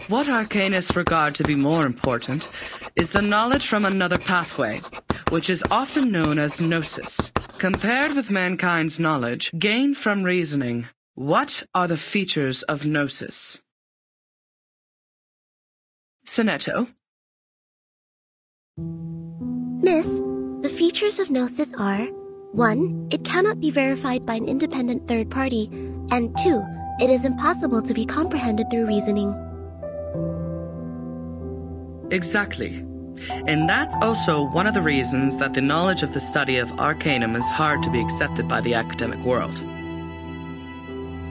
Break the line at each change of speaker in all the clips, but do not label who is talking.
What arcanists regard to be more important is the knowledge from another pathway, which is often known as gnosis, compared with mankind's knowledge gained from reasoning. What are the features of gnosis? Sonetto.
Miss, the features of gnosis are 1. It cannot be verified by an independent third party, and 2. It is impossible to be comprehended through reasoning.
Exactly. And that's also one of the reasons that the knowledge of the study of arcanum is hard to be accepted by the academic world.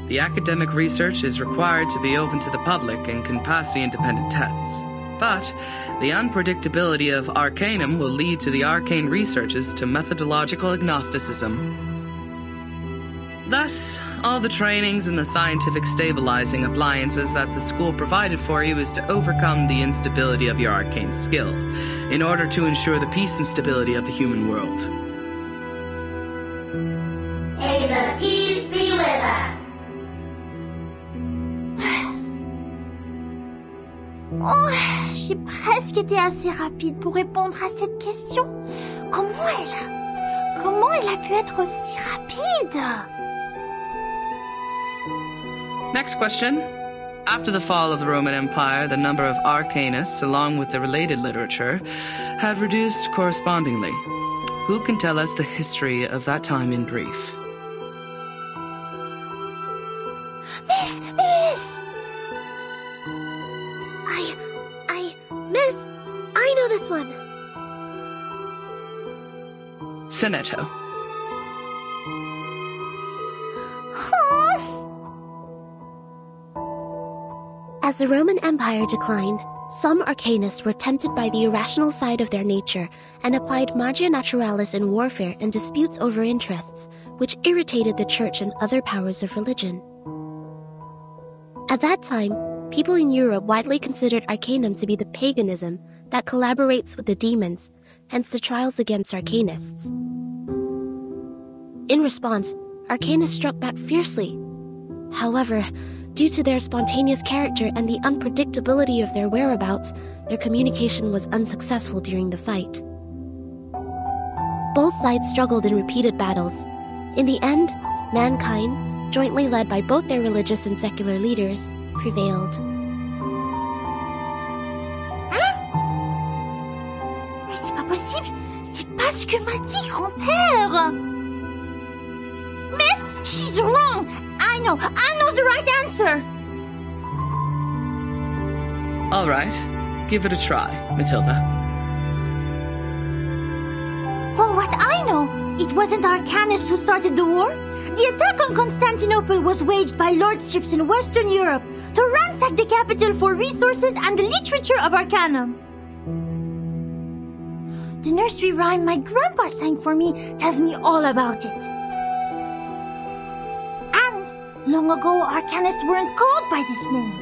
The academic research is required to be open to the public and can pass the independent tests. But the unpredictability of arcanum will lead to the arcane researches to methodological agnosticism. Thus, all the trainings and the scientific stabilizing appliances that the school provided for you is to overcome the instability of your arcane skill, in order to ensure the peace and stability of the human world.
May the peace be with us.
Oh, j'ai presque été assez rapide pour répondre à cette question. Comment elle a pu être aussi rapide?
Next question. After the fall of the Roman Empire, the number of arcanists, along with the related literature, had reduced correspondingly. Who can tell us the history of that time in brief?
Miss! Miss, I know this one.
Sonetto.
As the Roman Empire declined, some arcanists were tempted by the irrational side of their nature and applied magia naturalis in warfare and disputes over interests, which irritated the church and other powers of religion. At that time, people in Europe widely considered arcanum to be the paganism that collaborates with the demons, hence the trials against arcanists. In response, arcanists struck back fiercely. However, due to their spontaneous character and the unpredictability of their whereabouts, their communication was unsuccessful during the fight. Both sides struggled in repeated battles. In the end, mankind, jointly led by both their religious and secular leaders, prevailed.
Hein? Mais c'est pas possible! C'est pas ce que m'a dit grand-père! Miss, she's wrong! I know the right answer!
All right, give it a try, Matilda.
For what I know, it wasn't arcanists who started the war. The attack on Constantinople was waged by lordships in Western Europe to ransack the capital for resources and the literature of arcanum. The nursery rhyme my grandpa sang for me tells me all about it. Long ago, arcanists weren't called by this name.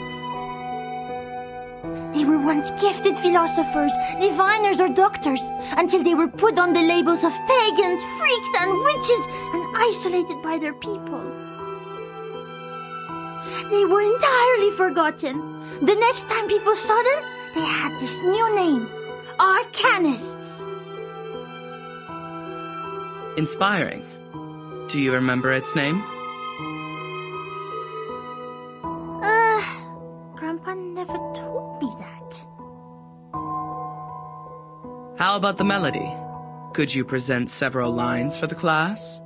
They were once gifted philosophers, diviners, or doctors, until they were put on the labels of pagans, freaks, and witches, and isolated by their people. They were entirely forgotten. The next time people saw them, they had this new name, arcanists.
Inspiring. Do you remember its name?
Grandpa never told me that.
How about the melody? Could you present several lines for the class?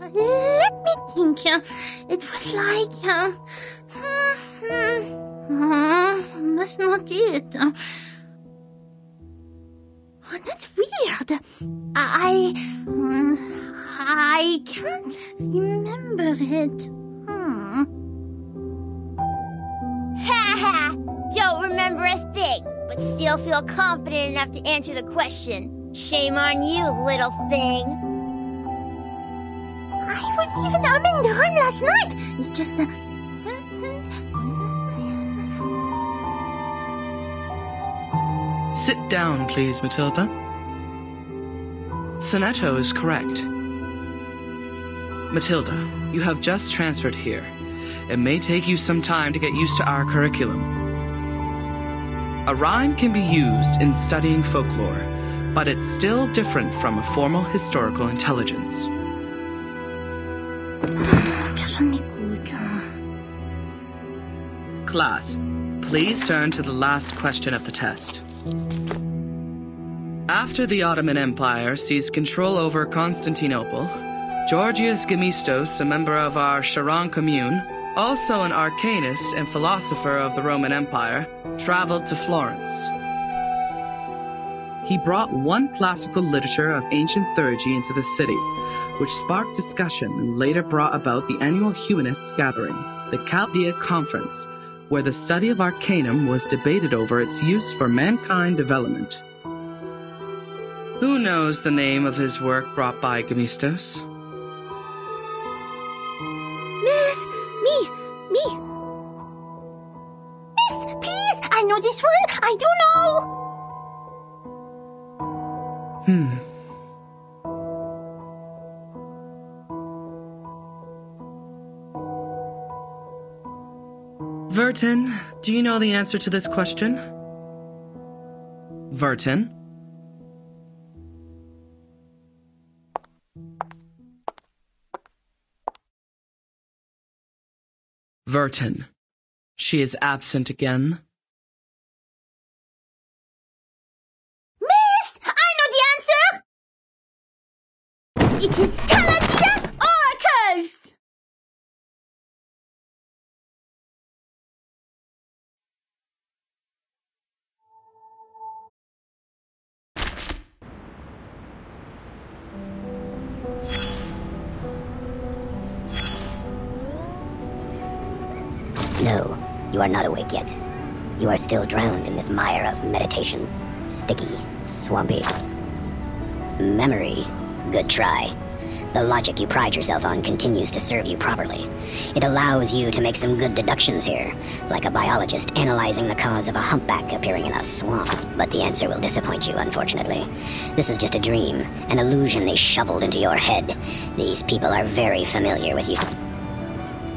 Let me think. It was like... that's not it. That's weird. I can't remember it.
Haha! Don't remember a thing, but still feel confident enough to answer the question. Shame on you, little thing.
I was even humming the rhyme last night. It's just
Sit down, please, Matilda. Sonetto is correct. Matilda, you have just transferred here. it may take you some time to get used to our curriculum. A rhyme can be used in studying folklore, but it's still different from a formal historical intelligence. Class, please turn to the last question of the test. After the Ottoman Empire seized control over Constantinople, Georgius Gemistos, a member of our Charon commune, also an arcanist and philosopher of the Roman Empire, traveled to Florence. He brought one classical literature of ancient theurgy into the city, which sparked discussion and later brought about the annual humanists' gathering, the Chaldea Conference, where the study of Arcanum was debated over its use for mankind development. Who knows the name of his work brought by Gemistos?
Miss, me.
Miss, please, I know this one. I do know.
Vertin, do you know the answer to this question? Vertin? Vertin. She is absent again.
Miss, I know the answer. It is Chaldea oracles.
No, you are not awake yet. You are still drowned in this mire of meditation. Sticky, swampy. Memory. Good try. The logic you pride yourself on continues to serve you properly. It allows you to make some good deductions here, like a biologist analyzing the cause of a humpback appearing in a swamp. But the answer will disappoint you, unfortunately. This is just a dream, an illusion they shoveled into your head. These people are very familiar with you.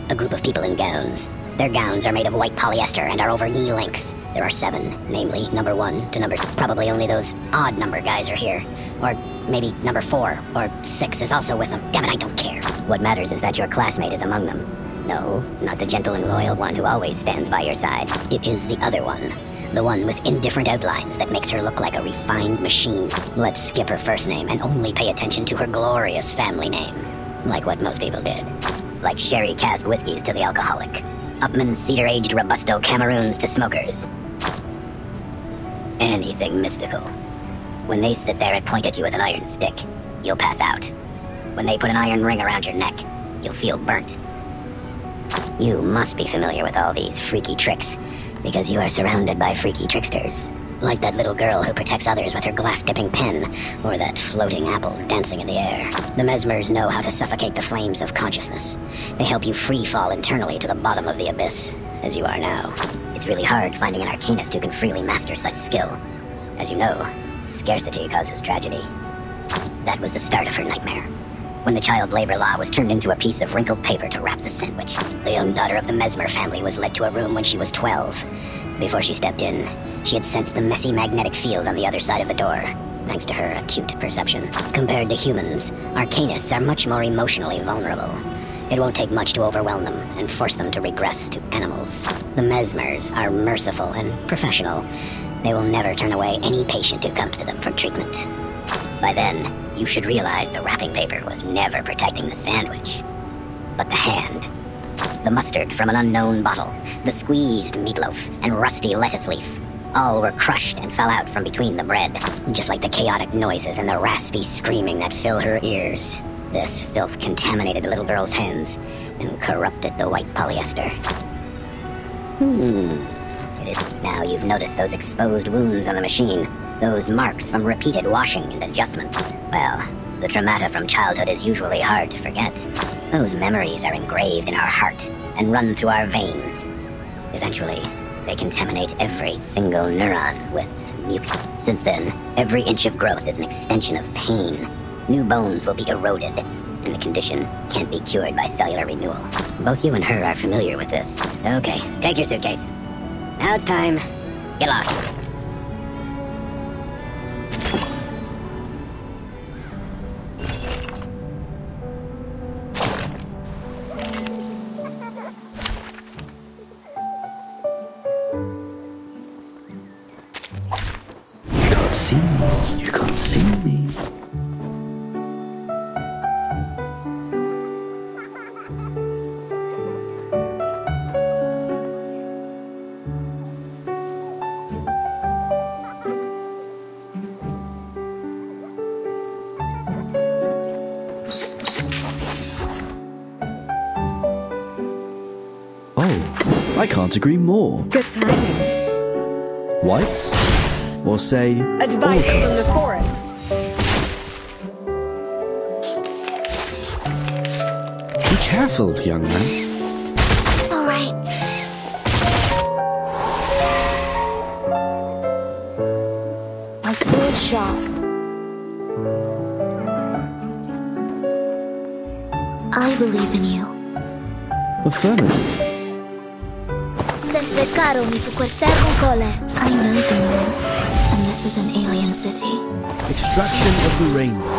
A group of people in gowns. Their gowns are made of white polyester and are over knee length. There are 7, namely number 1 to number... Probably only those odd number guys are here. Or maybe number 4 or 6 is also with them. Damn it, I don't care. What matters is that your classmate is among them. No, not the gentle and loyal one who always stands by your side. It is the other one. The one with indifferent outlines that makes her look like a refined machine. Let's skip her first name and only pay attention to her glorious family name. Like what most people did. Like sherry cask whiskeys to the alcoholic. Upman's cedar-aged Robusto Cameroons to smokers. Anything mystical. When they sit there and point at you with an iron stick, you'll pass out. When they put an iron ring around your neck, you'll feel burnt. You must be familiar with all these freaky tricks, because you are surrounded by freaky tricksters. Like that little girl who protects others with her glass-dipping pen, or that floating apple dancing in the air. The mesmers know how to suffocate the flames of consciousness. They help you free fall internally to the bottom of the abyss, as you are now. It's really hard finding an arcanist who can freely master such skill. As you know, scarcity causes tragedy. That was the start of her nightmare. When the child labor law was turned into a piece of wrinkled paper to wrap the sandwich. The young daughter of the Mesmer family was led to a room when she was 12. Before she stepped in, she had sensed the messy magnetic field on the other side of the door, thanks to her acute perception. Compared to humans, arcanists are much more emotionally vulnerable. It won't take much to overwhelm them and force them to regress to animals. The Mesmers are merciful and professional. They will never turn away any patient who comes to them for treatment. By then, you should realize the wrapping paper was never protecting the sandwich, but the hand. The mustard from an unknown bottle, the squeezed meatloaf, and rusty lettuce leaf. All were crushed and fell out from between the bread, just like the chaotic noises and the raspy screaming that fill her ears. This filth contaminated the little girl's hands and corrupted the white polyester. Now you've noticed those exposed wounds on the machine, those marks from repeated washing and adjustment. Well, the traumata from childhood is usually hard to forget. Those memories are engraved in our heart and run through our veins. Eventually, they contaminate every single neuron with mucus. Since then, every inch of growth is an extension of pain. New bones will be eroded, and and the condition can't be cured by cellular renewal. Both you and her are familiar with this. Okay, take your suitcase. Now it's time. Get lost.
You can't see me. You can't see me. Oh, I can't agree more.
Good timing.
White? Or say,
Advice
all
from the
colours?
forest.
Be careful, young man.
It's all right. My sword sharp. I believe in you.
Affirmative.
Sempre caro mi fu quest'er con cole. I know the moon, and this is an alien city.
Extraction of the rainbow.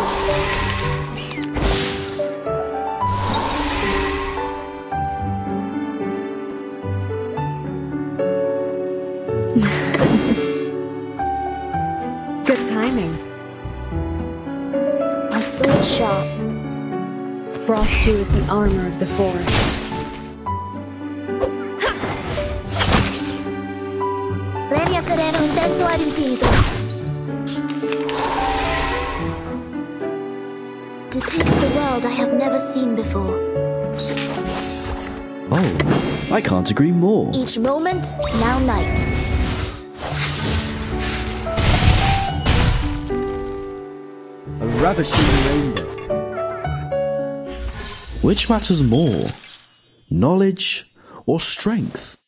Good timing.
My sword sharp.
Frost you with the armor of the forest.
Legna sereno intenso ad infinito. Depict the world I have never seen before.
Oh, I can't agree more.
Each moment, now night.
A ravishing rainbow.
Which matters more? Knowledge or strength?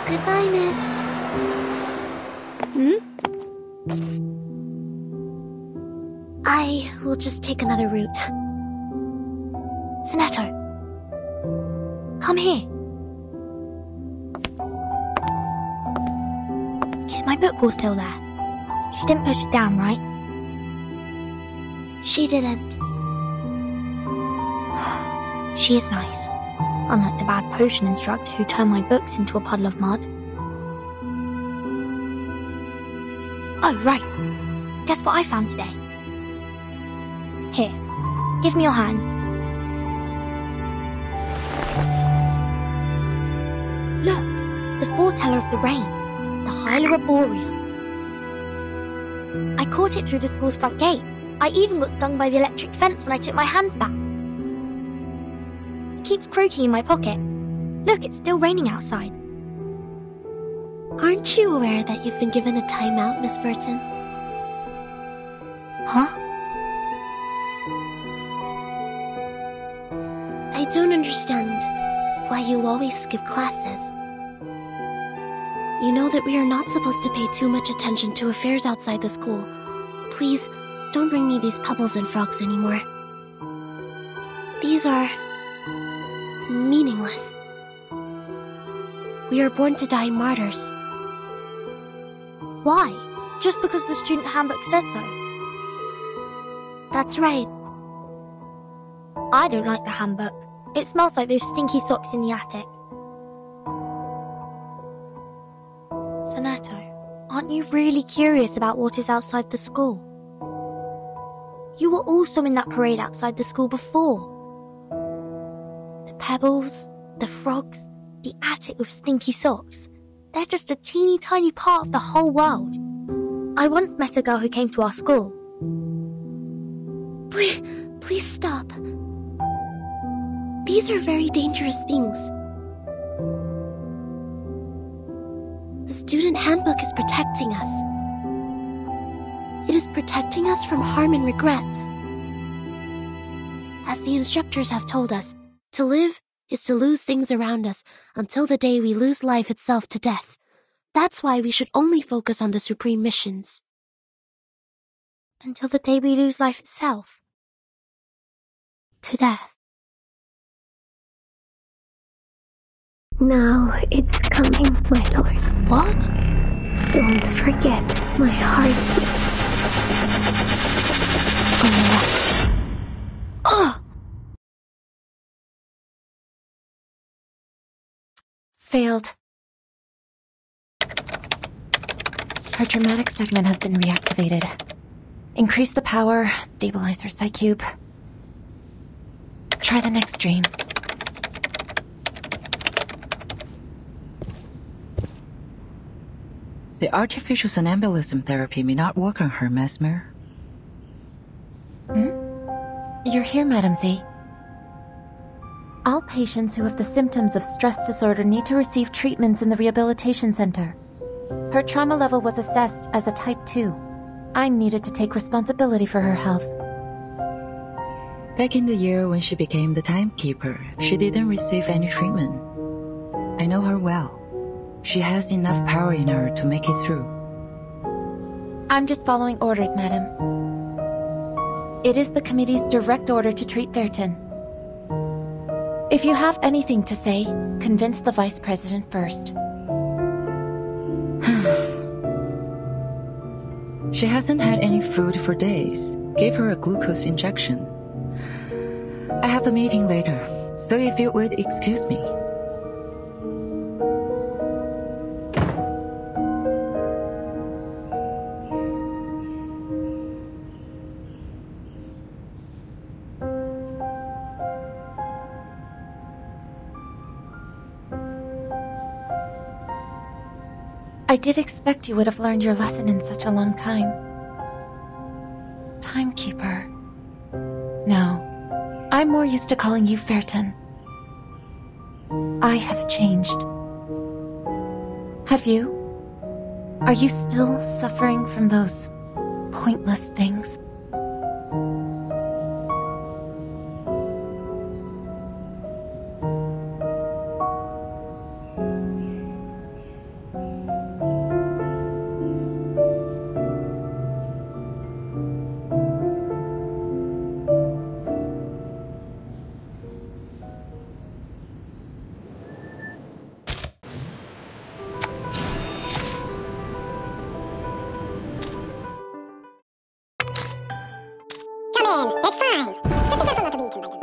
Goodbye, miss. I will just take another route.
Sonato, come here. Is my book wall still there? She didn't push it down, right?
She didn't.
She is nice. Unlike the bad potion instructor who turned my books into a puddle of mud. Oh, right. Guess what I found today? Here, give me your hand. Look, the foreteller of the rain, the Hyla Arborea. I caught it through the school's front gate. I even got stung by the electric fence when I took my hands back. It keeps croaking in my pocket. Look, it's still raining outside.
Aren't you aware that you've been given a timeout, Miss Burton?
Huh?
I don't understand why you always skip classes. You know that we are not supposed to pay too much attention to affairs outside the school. Please, don't bring me these pebbles and frogs anymore. These are meaningless. We are born to die martyrs.
Why? Just because the student handbook says so?
That's right.
I don't like the handbook. It smells like those stinky socks in the attic. Sonato, aren't you really curious about what is outside the school? You were also in that parade outside the school before. The pebbles, the frogs, the attic with stinky socks. They're just a teeny tiny part of the whole world. I once met a girl who came to our school.
Please stop. These are very dangerous things. The student handbook is protecting us. It is protecting us from harm and regrets. As the instructors have told us, to live is to lose things around us until the day we lose life itself to death. That's why we should only focus on the supreme missions.
Until the day we lose life itself. To death.
Now it's coming, my lord.
What?
Don't forget my heartbeat.
Failed. Her traumatic segment has been reactivated. Increase the power, stabilize her psych cube. Try the next dream.
The artificial somnambulism therapy may not work on her, Mesmer.
You're here, Madam Z. All patients who have the symptoms of stress disorder need to receive treatments in the rehabilitation center. Her trauma level was assessed as a type 2. I needed to take responsibility for her health.
Back in the year when she became the timekeeper, she didn't receive any treatment. I know her well. She has enough power in her to make it through.
I'm just following orders, madam. It is the committee's direct order to treat Vertin. If you have anything to say, convince the vice president first.
She hasn't had any food for days. Gave her a glucose injection. I have a meeting later, so if you would excuse me.
I did expect you would have learned your lesson in such a long time. Timekeeper. No, I'm more used to calling you Vertin. I have changed. Have you? Are you still suffering from those pointless things?
It's fine. Just be careful not to be eaten by them.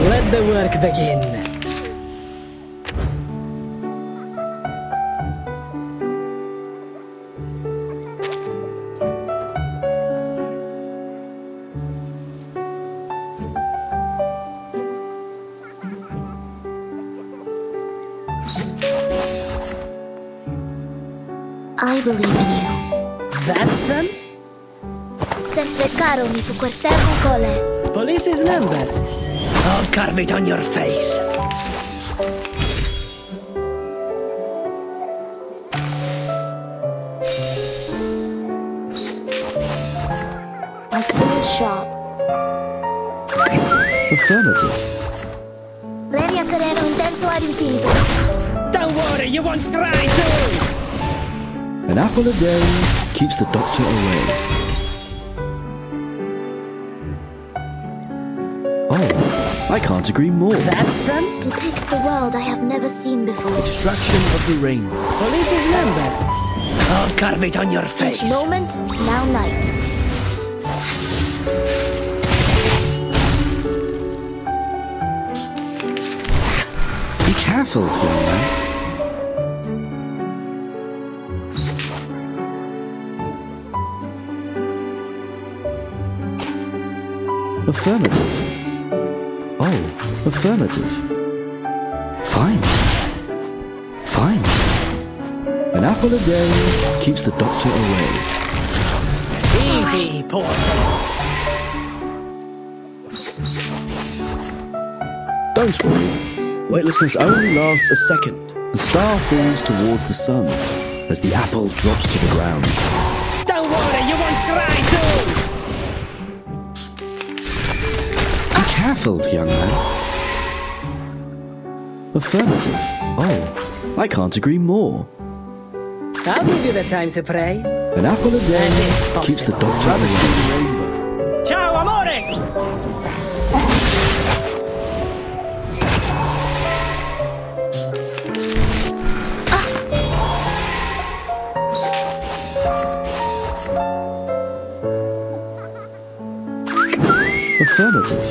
Let the work begin.
I believe in you.
That's them?
Sempre caro mi fu quest'ermo cole.
Police's number. I'll carve it on your face.
A sword shop.
Affirmative.
Lei sereno intenso ad infinito.
Don't worry, you won't cry too!
An apple a day keeps the doctor away. Oh, I can't agree more.
That's them?
Depict the world I have never seen before.
Extraction of the rainbow.
Police's number. I'll carve it on your face.
Each moment, now night.
Be careful, young man. Affirmative. Oh, affirmative. Fine. Fine. An apple a day keeps the doctor away.
Easy, poor
Don't worry. Weightlessness only lasts a second. The star falls towards the sun as the apple drops to the ground.
Don't worry, you won't cry too!
Be careful, young man. Affirmative. Oh, I can't agree more.
I'll give you the time to pray.
An apple a day keeps the doctor away.
Ciao, amore!
Affirmative.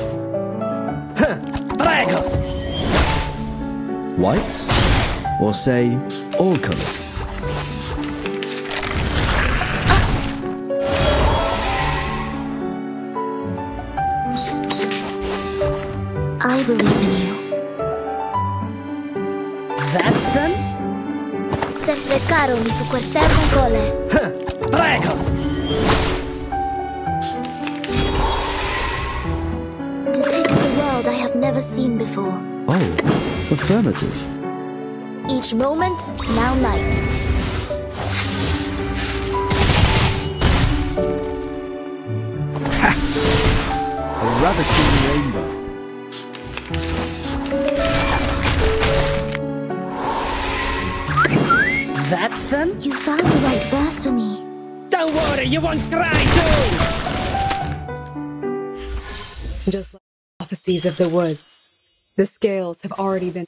Prego!
White? Or say, all colours?
I believe in you.
That's them?
Sempre caro mi fu quest'ermo cole.
Prego!
Depict the world I have never seen before.
Oh, affirmative.
Each moment, now night.
A ravishing rainbow.
That's them?
You found the right verse for me.
Don't worry, you won't cry too!
Just like the prophecies of the woods, the scales have already been...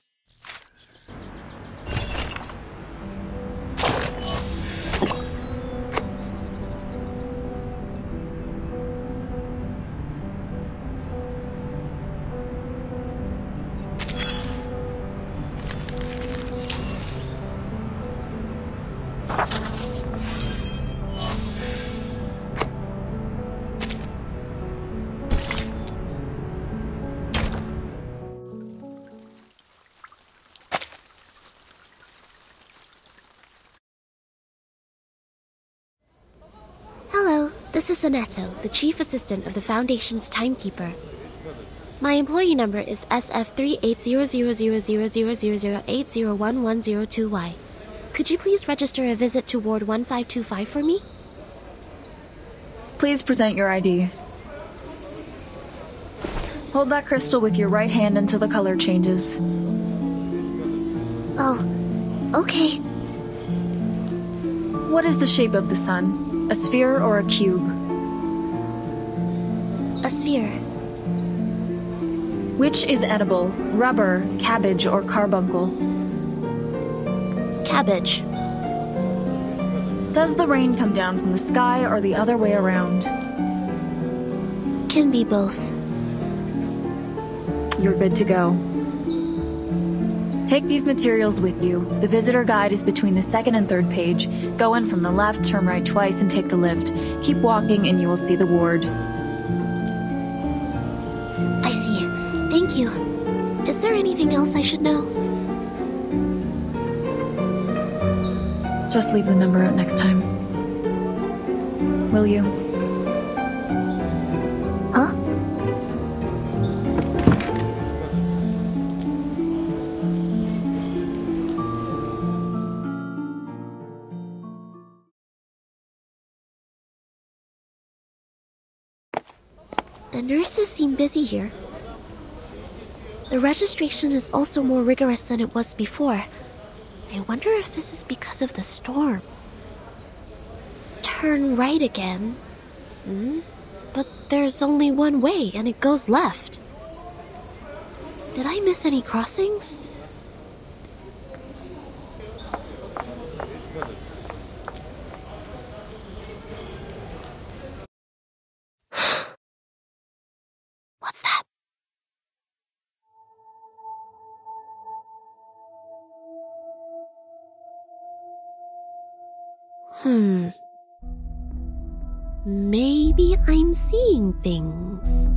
Hello, this is Soneto, the Chief Assistant of the Foundation's Timekeeper. My employee number is SF38000000801102Y. Could you please register a visit to Ward 1525 for me?
Please present your ID. Hold that crystal with your right hand until the color changes.
Oh, okay.
What is the shape of the sun? A sphere or a cube?
A sphere.
Which is edible? Rubber, cabbage, or carbuncle?
Cabbage.
Does the rain come down from the sky or the other way around?
Can be both.
You're good to go. Take these materials with you. The visitor guide is between the second and third page. Go in from the left, turn right twice, and take the lift. Keep walking and you will see the ward.
I see. Thank you. Is there anything else I should know?
Just leave the number out next time. Will you?
Huh? The nurses seem busy here. The registration is also more rigorous than it was before. I wonder if this is because of the storm. Turn right again. But there's only one way, and it goes left. Did I miss any crossings? What's that? Maybe I'm seeing things.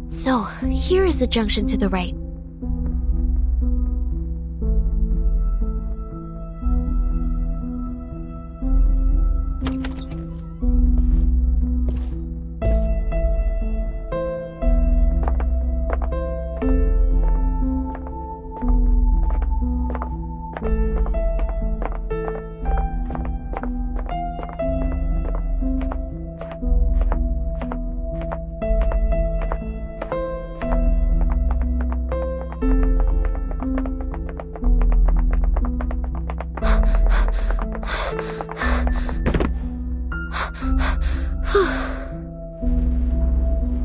So, here is a junction to the right.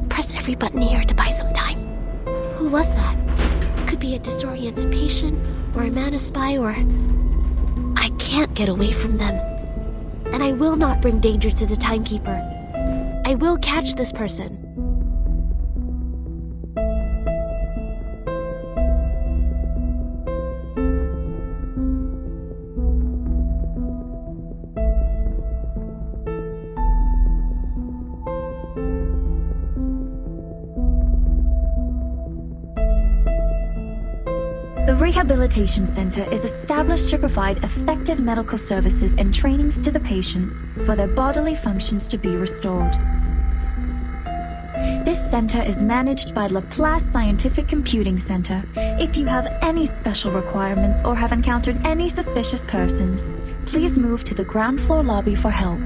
Press every button here to buy some time. Who was that? Could be a disoriented patient, or a mana spy, or... I can't get away from them. And I will not bring danger to the timekeeper. I will catch this person.
The Rehabilitation Center is established to provide effective medical services and trainings to the patients for their bodily functions to be restored. This center is managed by Laplace Scientific Computing Center. If you have any special requirements or have encountered any suspicious persons, please move to the ground floor lobby for help.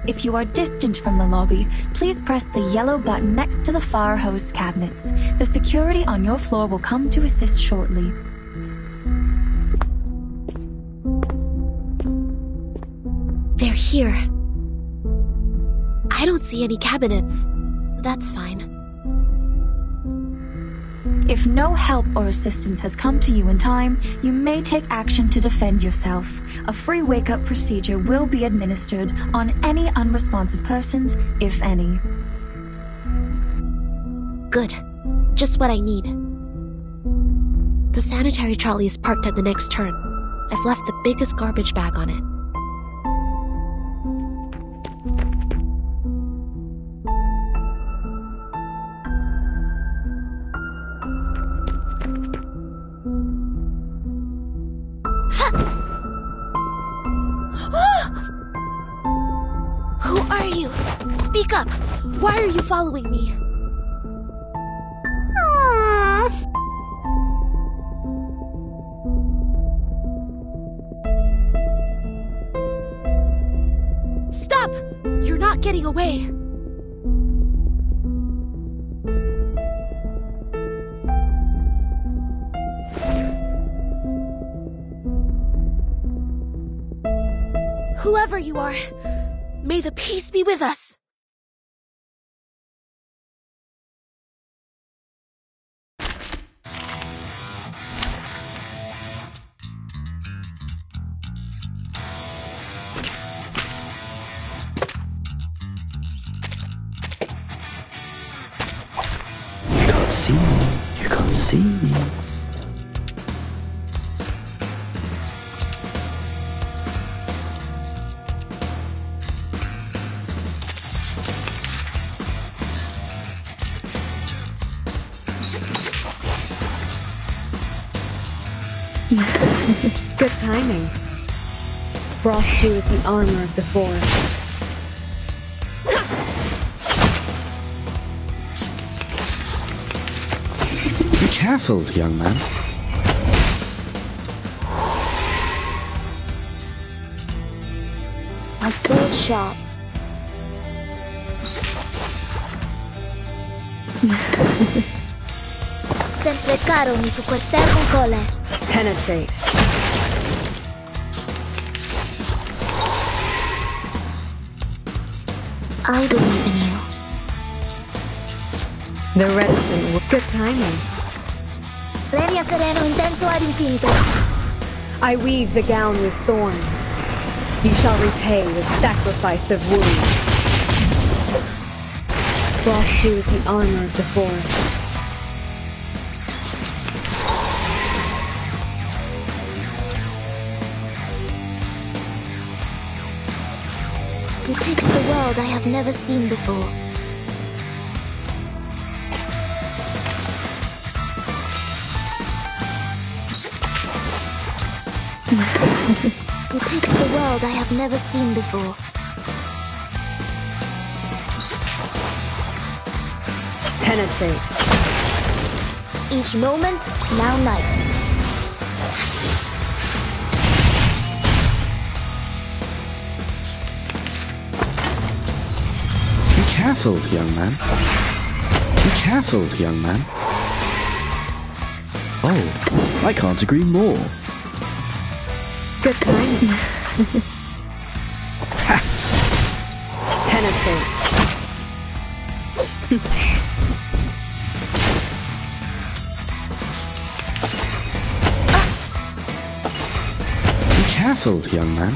If you are distant from the lobby, please press the yellow button next to the fire hose cabinets. The security on your floor will come to assist shortly.
They're here. I don't see any cabinets. That's fine.
If no help or assistance has come to you in time, you may take action to defend yourself. A free wake-up procedure will be administered on any unresponsive persons, if any.
Good. Just what I need. The sanitary trolley is parked at the next turn. I've left the biggest garbage bag on it. Who are you? Speak up! Why are you following me? Stop! You're not getting away! Whoever you are, may the peace be with us!
You can't see me. You can't see me.
Good timing. Frost you with the armor of the forest.
Be careful, young man.
My sword sharp. Sempre caro mi fu quest'er con cole.
Penetrate.
I believe in you.
The reticent. Good timing.
Lenia sereno intenso ad infinito.
I weave the gown with thorns. You shall repay with sacrifice of wounds. Frost you with the armor of the forest.
Depict the world I have never seen before. Depict the world I have never seen before.
Penetrate.
Each moment, now night.
Be careful, young man. Be careful, young man. Oh, I can't agree more.
Good timing. Penetrate.
Be careful, young man.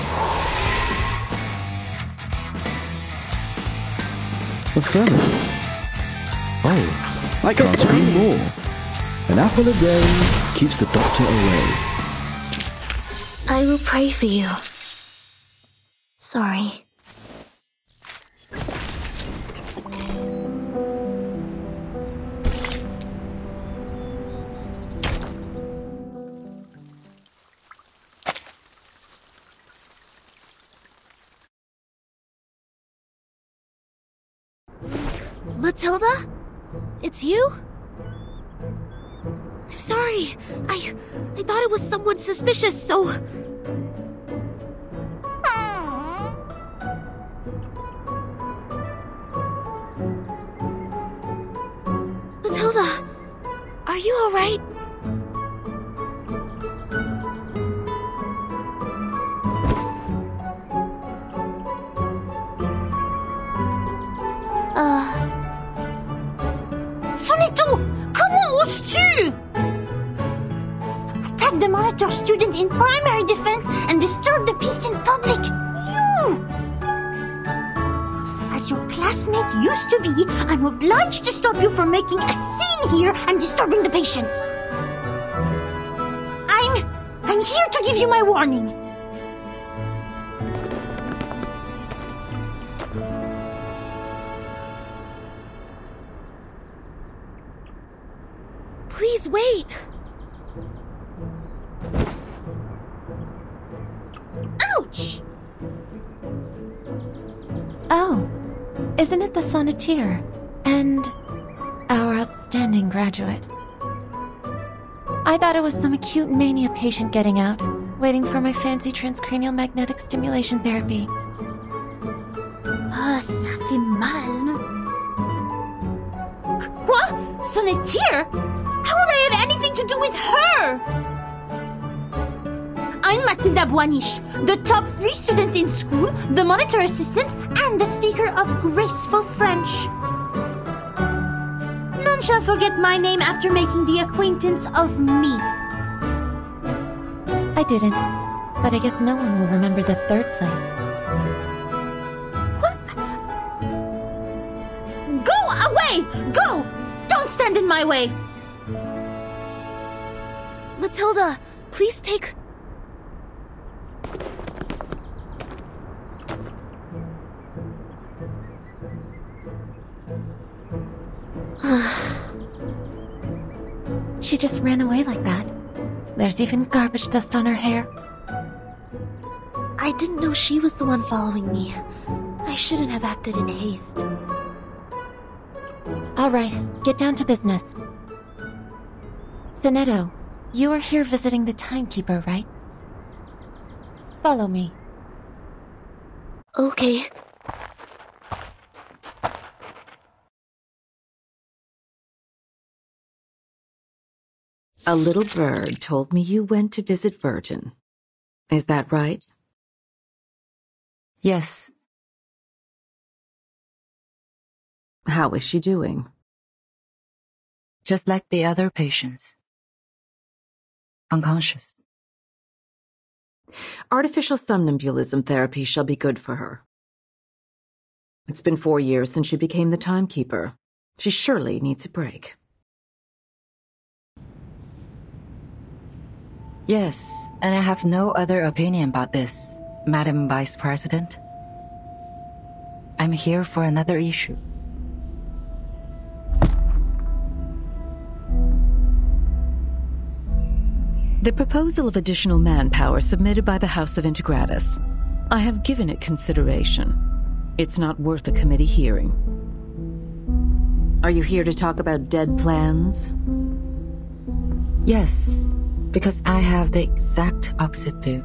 Affirmative. Oh, I can't agree more. An apple a day keeps the doctor away.
I will pray for you. Sorry. Matilda? It's you? I'm sorry. I thought it was someone suspicious, so... Matilda, are you alright?
Sonito! Comment oses-tu? Attack the monitor student in primary defense and disturb the peace in public! You! As your classmate used to be, I'm obliged to stop you from making a scene here and disturbing the patients. I'm here to give you my warning.
Please wait. Ouch!
Oh, isn't it the sonneteer? And our outstanding graduate. I thought it was some acute mania patient getting out, waiting for my fancy transcranial magnetic stimulation therapy.
Ah, ça fait mal, non? Quoi? Sonneteer? How would I have anything to do with her? I'm Matilda Boiniche, the top 3 students in school, the monitor assistant, and the speaker of graceful French. None shall forget my name after making the acquaintance of me.
I didn't, but I guess no one will remember the 3rd place.
What? Go away! Go! Don't stand in my way!
Matilda, please take...
She just ran away like that. There's even garbage dust on her hair.
I didn't know she was the one following me. I shouldn't have acted in haste.
All right, get down to business. Zenetto, you are here visiting the timekeeper, right? Follow me.
Okay.
A little bird told me you went to visit Vertin. Is that right?
Yes.
How is she doing?
Just like the other patients. Unconscious.
Artificial somnambulism therapy shall be good for her. It's been 4 years since she became the timekeeper. She surely needs a break.
Yes, and I have no other opinion about this, Madam Vice President. I'm here for another issue.
The proposal of additional manpower submitted by the House of Integratus. I have given it consideration. It's not worth a committee hearing. Are you here to talk about dead plans?
Yes, because I have the exact opposite view.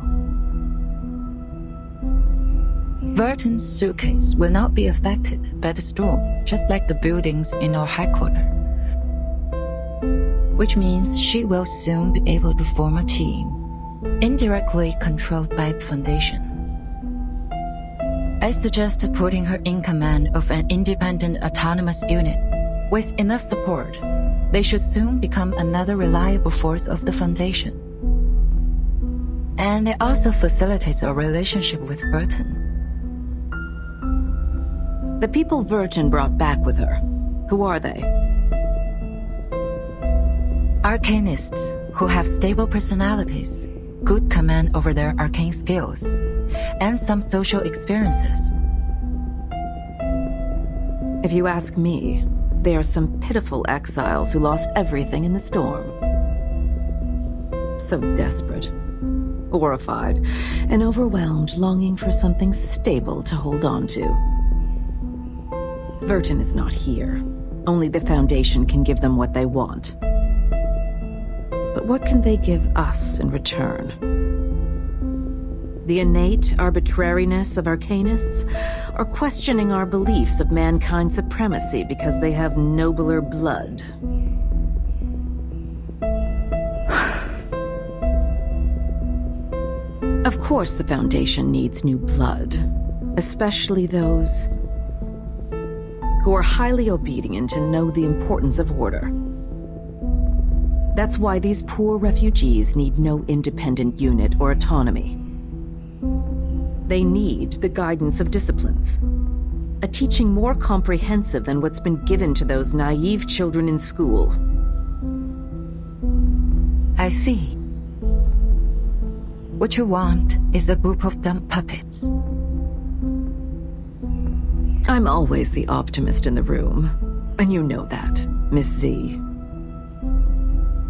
Vertin's suitcase will not be affected by the storm, just like the buildings in our headquarters. Which means she will soon be able to form a team, indirectly controlled by the Foundation. I suggest putting her in command of an independent autonomous unit. With enough support, they should soon become another reliable force of the Foundation. And it also facilitates a relationship with Vertin.
The people Vertin brought back with her, who are they?
Arcanists who have stable personalities, good command over their arcane skills, and some social experiences.
If you ask me, they are some pitiful exiles who lost everything in the storm. So desperate, horrified, and overwhelmed, longing for something stable to hold on to. Vertin is not here. Only the Foundation can give them what they want. But what can they give us in return? The innate arbitrariness of Arcanists, or questioning our beliefs of mankind's supremacy because they have nobler blood? Of course the Foundation needs new blood, especially those who are highly obedient and know the importance of order. That's why these poor refugees need no independent unit or autonomy. They need the guidance of disciplines, a teaching more comprehensive than what's been given to those naive children in school.
I see. What you want is a group of dumb puppets.
I'm always the optimist in the room, and you know that, Miss Z.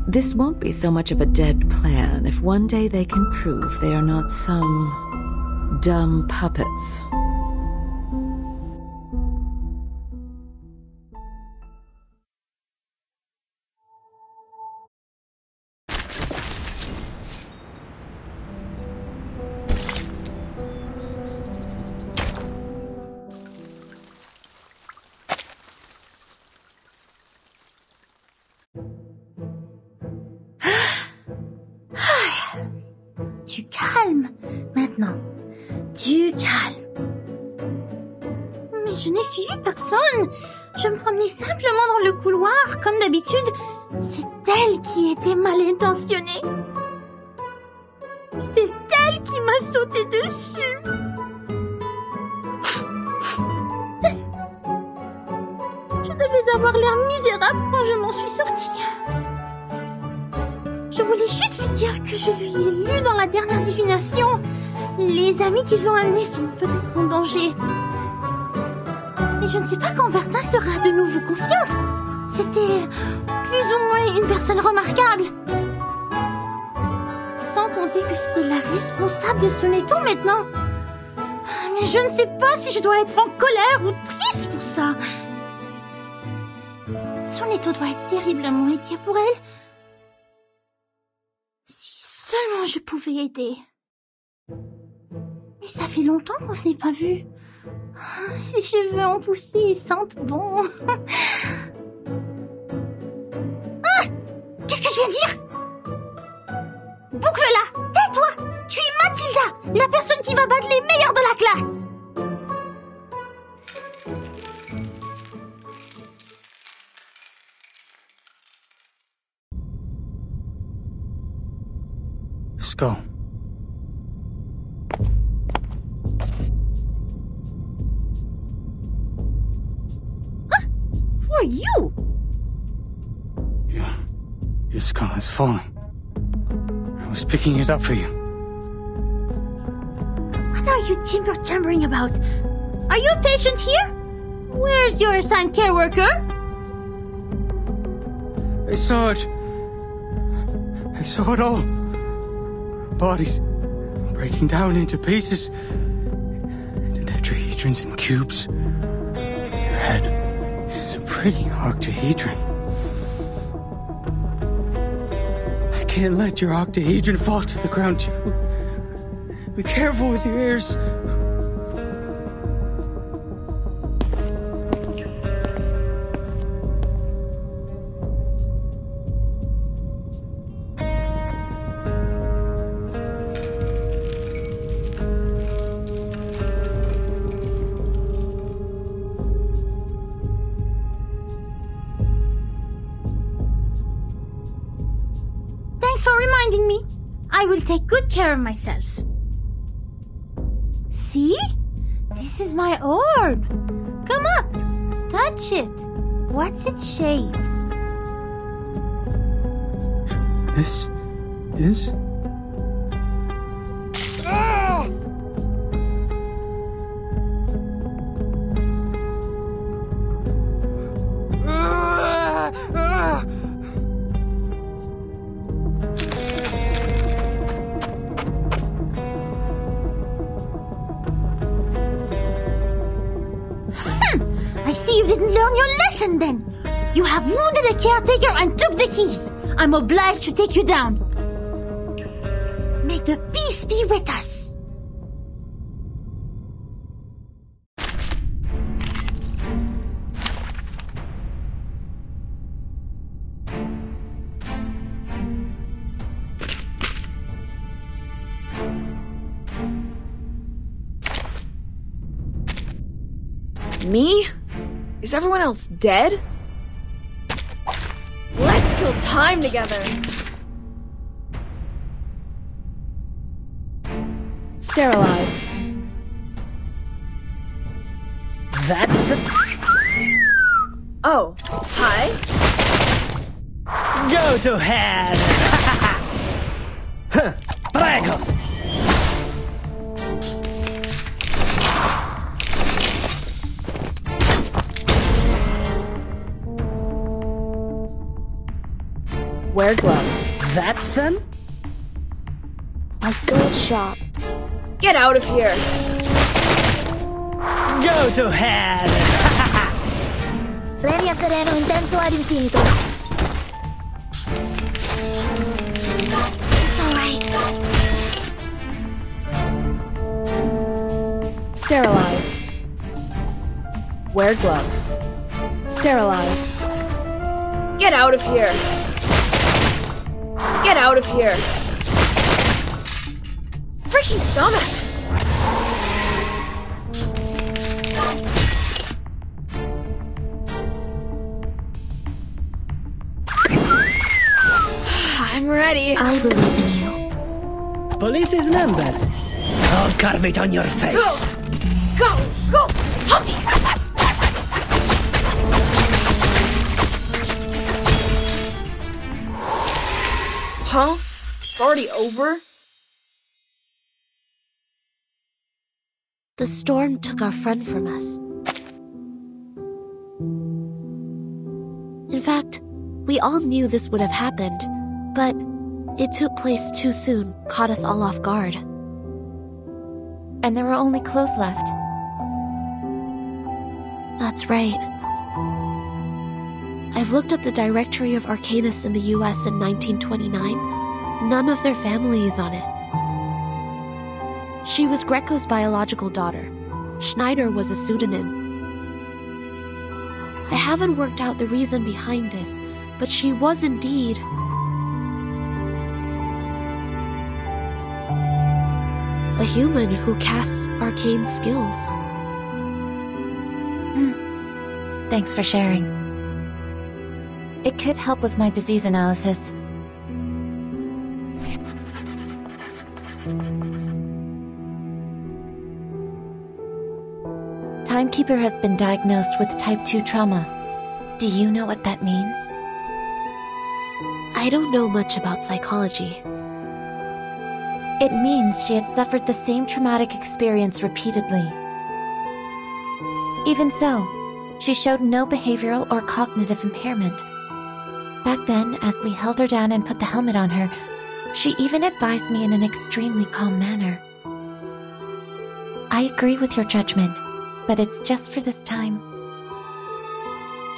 This won't be so much of a dead plan if one day they can prove they are not some dumb puppets.
Du calme, maintenant. Du calme. Mais je n'ai suivi personne. Je me promenais simplement dans le couloir, comme d'habitude. C'est elle qui était mal intentionnée. C'est elle qui m'a sauté dessus. Je devais avoir l'air misérable quand je m'en suis sortie. Je voulais juste lui dire que je lui ai lu dans la dernière divination. Les amis qu'ils ont amenés sont peut-être en danger. Mais je ne sais pas quand Vertin sera de nouveau consciente. C'était plus ou moins une personne remarquable. Sans compter que c'est la responsable de son étau maintenant. Mais je ne sais pas si je dois être en colère ou triste pour ça. Son étau doit être terriblement inquiet pour elle. Si seulement je pouvais aider. Mais ça fait longtemps qu'on se n'est pas vu. Ses cheveux ont poussé et sentent bon. Ah! Qu'est-ce que je viens de dire? Boucle-la! Tais-toi! Tu es Mathilda, la personne qui va battre les meilleurs de la classe!
Let's go.
Huh? Who are you?
Your skull is falling. I was picking it up for you.
What are you timber-chambering about? Are you a patient here? Where's your assigned care worker?
I saw it. I saw it all. Bodies breaking down into pieces. The tetrahedrons in cubes. Your head is a pretty octahedron. I can't let your octahedron fall to the ground too. Be careful with your ears.
Thanks for reminding me. I will take good care of myself. See? This is my orb. Come up. Touch it. What's its shape?
This is... Ah! Ah! Ah!
I see you didn't learn your lesson then. You have wounded a caretaker and took the keys. I'm obliged to take you down. May the peace be with us.
Me? Is everyone else dead? Let's kill time together!
Sterilize.
That's the...
Oh, hi?
Go to hell! Huh, Prego!
Wear gloves.
That's them?
My sword shop.
Get out of here!
Go to hell!
Leria sereno intenso ad infinito. It's alright.
Sterilize. Wear gloves. Sterilize.
Get out of here! Get out of here! Freaking dumbass! I'm ready.
I believe in you.
Police's number. I'll carve it on your face.
Go! Go! Go! Puppies! Huh? It's already over?
The storm took our friend from us. In fact, we all knew this would have happened, but It took place too soon, caught us all off guard.
And there were only clothes left.
That's right. I've looked up the directory of Arcanists in the US in 1929. None of their family is on it. She was Greco's biological daughter. Schneider was a pseudonym. I haven't worked out the reason behind this, but she was indeed... a human who casts arcane skills.
Thanks for sharing. It could help with my disease analysis. Timekeeper has been diagnosed with type 2 trauma. Do you know what that means?
I don't know much about psychology.
It means she had suffered the same traumatic experience repeatedly. Even so, she showed no behavioral or cognitive impairment. Back then, as we held her down and put the helmet on her, she even advised me in an extremely calm manner. I agree with your judgment, but it's just for this time.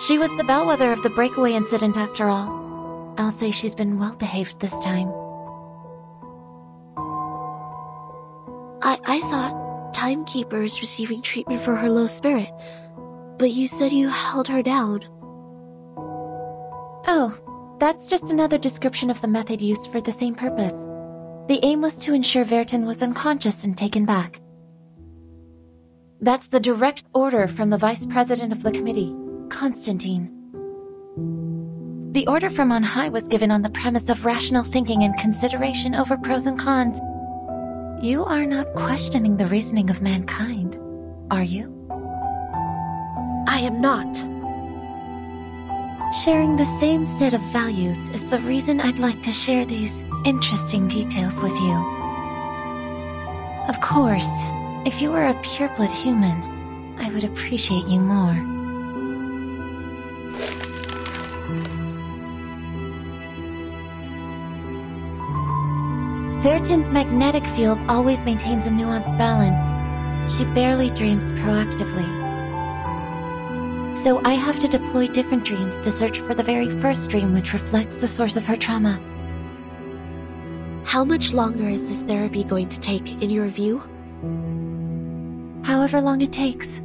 She was the bellwether of the breakaway incident after all. I'll say she's been well behaved this time.
I thought Timekeeper is receiving treatment for her low spirit, but you said you held her down.
Oh, that's just another description of the method used for the same purpose. The aim was to ensure Vertin was unconscious and taken back. That's the direct order from the Vice President of the Committee, Constantine. The order from on high was given on the premise of rational thinking and consideration over pros and cons. You are not questioning the reasoning of mankind, are you?
I am not.
Sharing the same set of values is the reason I'd like to share these interesting details with you. Of course, if you were a pureblood human, I would appreciate you more. Vertin's magnetic field always maintains a nuanced balance. She barely dreams proactively. So I have to deploy different dreams to search for the very first dream which reflects the source of her trauma.
How much longer is this therapy going to take, in your view?
However long it takes.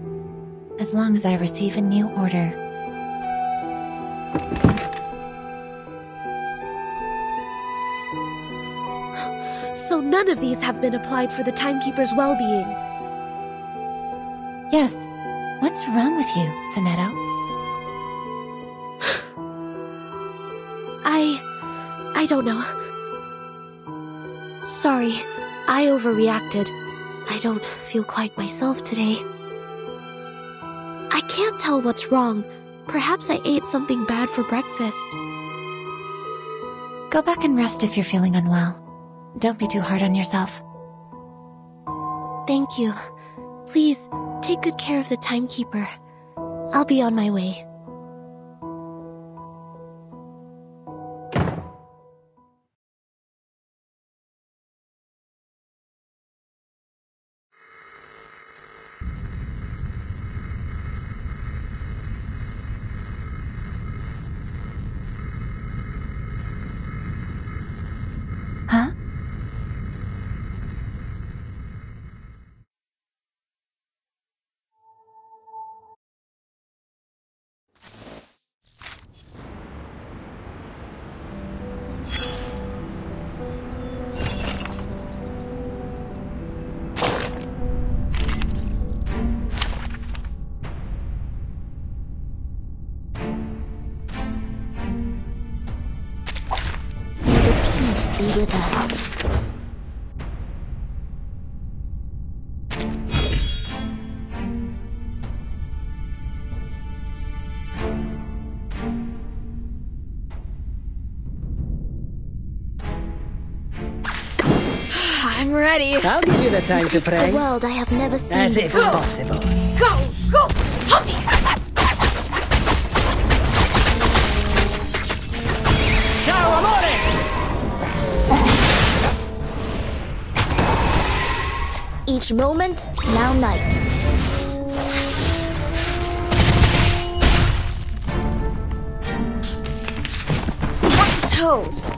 As long as I receive a new order.
So none of these have been applied for the Timekeeper's well-being?
Yes. What's wrong with you, Sonetto?
I don't know. Sorry, I overreacted. I don't feel quite myself today. I can't tell what's wrong. Perhaps I ate something bad for breakfast.
Go back and rest if you're feeling unwell. Don't be too hard on yourself.
Thank you. Please, take good care of the Timekeeper. I'll be on my way.
Huh?
Be with us.
I'm ready.
I'll give you the time to pray.
The world I have never seen
As if
before.
possible.
Go! Puppies!
Ciao, amore!
Each moment, now night.
Toes.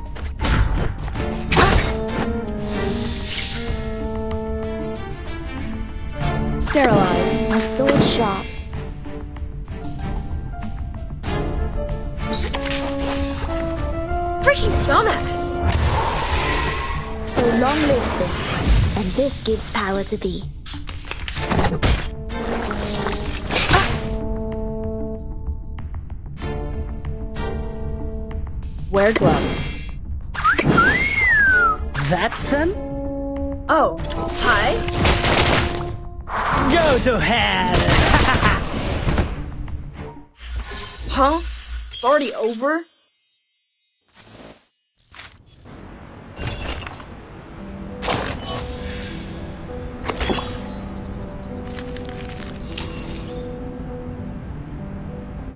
Sterilize. My sword sharp.
Freaking dumbass.
So long lives this, and this gives power to thee.
Wear gloves.
That's them?
Oh, hi.
Go to hell!
Huh? It's already over?